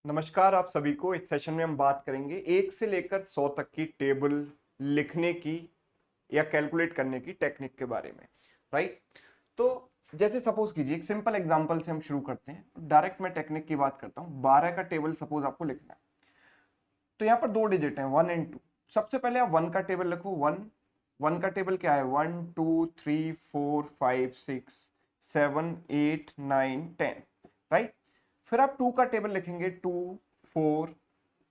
नमस्कार आप सभी को। इस सेशन में हम बात करेंगे 1 से लेकर 100 तक की टेबल लिखने की या कैलकुलेट करने की टेक्निक के बारे में। राइट। तो जैसे सपोज कीजिए एक सिंपल एग्जांपल से हम शुरू करते हैं। डायरेक्ट मैं टेक्निक की बात करता हूँ। 12 का टेबल सपोज आपको लिखना है, तो यहाँ पर दो डिजिट हैं 1 एंड 2। सबसे पहले आप 1 का टेबल लिखो। 1 का टेबल क्या है? 1 2 3 4 5 6 7 8 9 10। राइट। फिर आप 2 का टेबल लिखेंगे। 2 4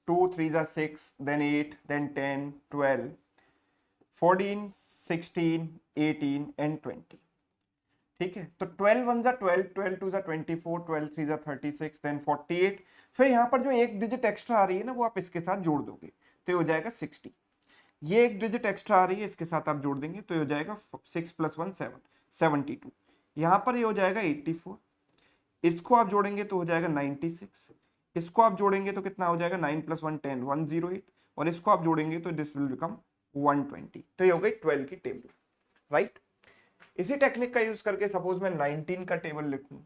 2 3 जा 6, देन 8, देन 10 12 14 16 18 एंड 20। ठीक है। तो 12 1 जा 12, 12 2 जा 24, 12 3 जा 36, देन 48। फिर यहाँ पर जो एक डिजिट एक्स्ट्रा आ रही है ना, वो आप इसके साथ जोड़ दोगे तो ये हो जाएगा 60। ये एक डिजिट एक्स्ट्रा आ रही है, इसके साथ आप जोड़ देंगे तो ये हो जाएगा 6 + 1 7, 72। यहाँ पर ये हो जाएगा 84। इसको आप जोड़ेंगे तो हो जाएगा 96। इसको आप जोड़ेंगे तो कितना हो जाएगा? 9 + 1 10, 108। और इसको आप जोड़ेंगे तो दिस विल बिकम 120। तो ये हो गई 12 की टेबल। राइट। इसी टेक्निक का यूज करके सपोज मैं 19 का टेबल लिखूं,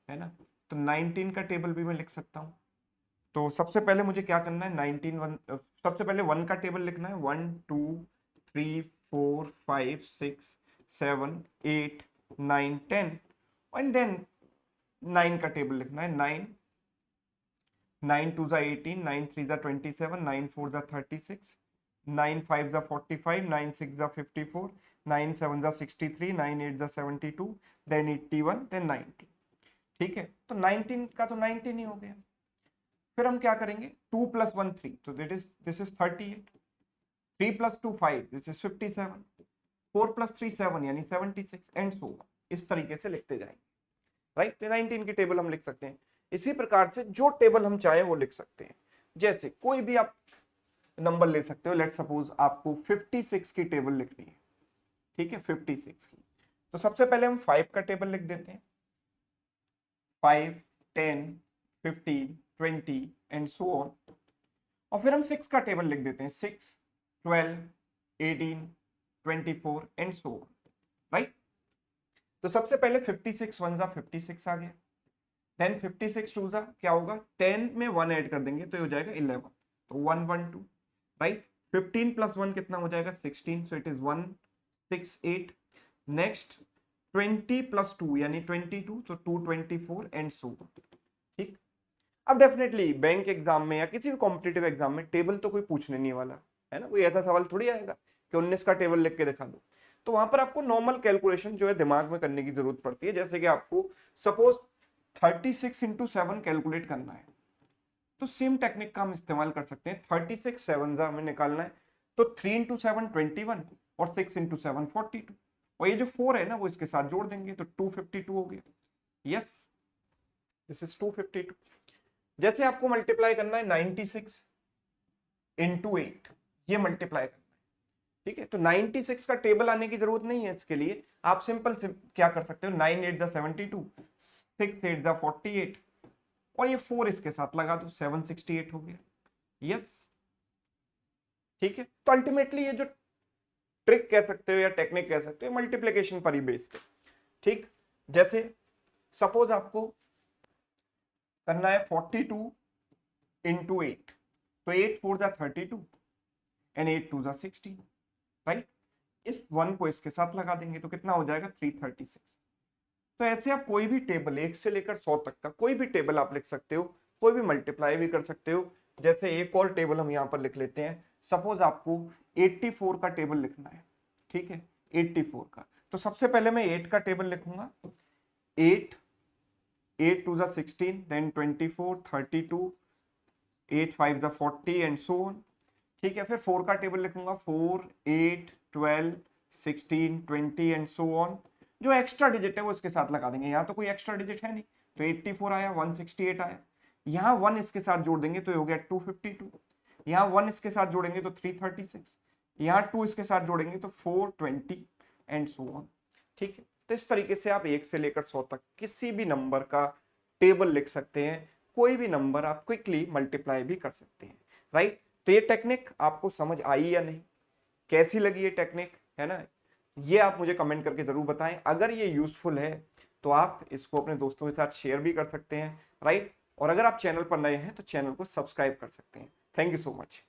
है ना, तो 19 का टेबल भी मैं लिख सकता हूं। तो सबसे पहले मुझे क्या करना है? 19 सबसे पहले 1 का टेबल लिखना है। 1 2 3 4 5 6 7 8 9 10। एंड देन 9 का टेबल लिखना है। 9 9 2 जा 18, 9 3 जा 27, 9 4 जा 36, 9 5 जा 45, 9 6 जा 54, 9 7 जा 63, 9 8 जा 72, देन 81, देन 90। ठीक है। तो 19 का तो 19 ही हो गया। फिर हम क्या करेंगे? 2 + 1 3, तो दिस इज 38। 3 + 2 5, this is 57। 4 + 3 7 यानी 76 एंड सो ऑन। इस तरीके से लिखते जाएंगे। राइट। तो 19 की टेबल हम लिख सकते हैं। इसी प्रकार से जो टेबल हम चाहे वो लिख सकते हैं। जैसे कोई भी आप नंबर ले सकते हो। लेट सपोज आपको 56 की टेबल लिखनी है। ठीक है, 56 की। तो सबसे पहले हम 5 का टेबल लिख देते हैं। 5 10 15 20 एंड सो ऑन। और फिर हम 6 का टेबल लिख देते हैं। 6 12 18 24 एंड सो ऑन। राइट। तो सबसे पहले 56 1 जा 56 आ गया। देन 56 2 जा क्या होगा? 10 में 1 ऐड कर देंगे तो ये हो जाएगा 11, तो 1 1 2। राइट। 15 + 1 कितना हो जाएगा? 16, सो इट इज 168। नेक्स्ट 20 + 2 यानी 22, तो 224 एंड सो ऑन। ठीक। अब डेफिनेटली बैंक एग्जाम में या किसी भी कॉम्पिटिटिव एग्जाम में टेबल तो कोई पूछने नहीं वाला, है ना। कोई ऐसा सवाल थोड़ी आएगा कि 19 का टेबल लिख के दिखा दो। तो वहां पर आपको नॉर्मल कैलकुलेशन जो है दिमाग में करने की जरूरत पड़ती है। जैसे कि आपको सपोज 36 × 7 कैलकुलेट करना है, तो सेम टेक्निक का हम इस्तेमाल कर सकते हैं। 36 7 हमें निकालना है, तो 3 × 7 21 और 6 × 7 42। और ये जो 4 है ना, वो इसके साथ जोड़ देंगे तो 252 हो गया। Yes, this is 252। जैसे आपको मल्टीप्लाई करना है 96 × 8, ये मल्टीप्लाई करना है। ठीक है। तो 96 का टेबल आने की जरूरत नहीं है इसके लिए। आप सिंपल क्या कर सकते हो? 9 8 जा 72, 6 8 जा 48 और ये 4 इसके साथ लगा दो, 768 हो गया। यस। ठीक है। तो अल्टीमेटली ये जो ट्रिक कह सकते हो या टेक्निक कह सकते हो, मल्टीप्लीकेशन पर ही बेस्ड है। ठीक। जैसे सपोज आपको करना है 42 × 8, तो 8 4 जा 32 एंड 8 2 जा 16। राइट। इस 1 को इसके साथ लगा देंगे तो कितना हो जाएगा? 336। तो ऐसे आप कोई भी टेबल 1 से लेकर 100 तक का कोई भी टेबल आप लिख सकते हो। कोई भी मल्टीप्लाई भी कर सकते हो। जैसे एक और टेबल हम यहाँ पर लिख लेते हैं। सपोज आपको 84 का टेबल लिखना है। ठीक है, 84 का। तो सबसे पहले मैं 8 का टेबल लिखूंगा। 8 8 2 जा 16, देन 24 32, 8 5 जा 40 एंड सो ऑन। ठीक है। फिर 4 का टेबल लिखूंगा। 4 8 12 16 20 एंड सो ऑन। जो एक्स्ट्रा डिजिट है वो इसके साथ लगा देंगे। यहाँ तो कोई एक्स्ट्रा डिजिट है नहीं, तो 84 आया, 168 आया। यहाँ 1 इसके साथ जोड़ देंगे तो ये हो गया 252। यहाँ 1 इसके साथ जोड़ेंगे तो 336। यहाँ 2 इसके साथ जोड़ेंगे तो 420 एंड सो ऑन। ठीक है। तो इस तरीके से आप 1 से लेकर 100 तक किसी भी नंबर का टेबल लिख सकते हैं। कोई भी नंबर आप क्विकली मल्टीप्लाई भी कर सकते हैं। राइट। तो ये टेक्निक आपको समझ आई या नहीं? कैसी लगी ये टेक्निक, है ना? ये आप मुझे कमेंट करके जरूर बताएं। अगर ये यूजफुल है तो आप इसको अपने दोस्तों के साथ शेयर भी कर सकते हैं। राइट। और अगर आप चैनल पर नए हैं तो चैनल को सब्सक्राइब कर सकते हैं। Thank you so much.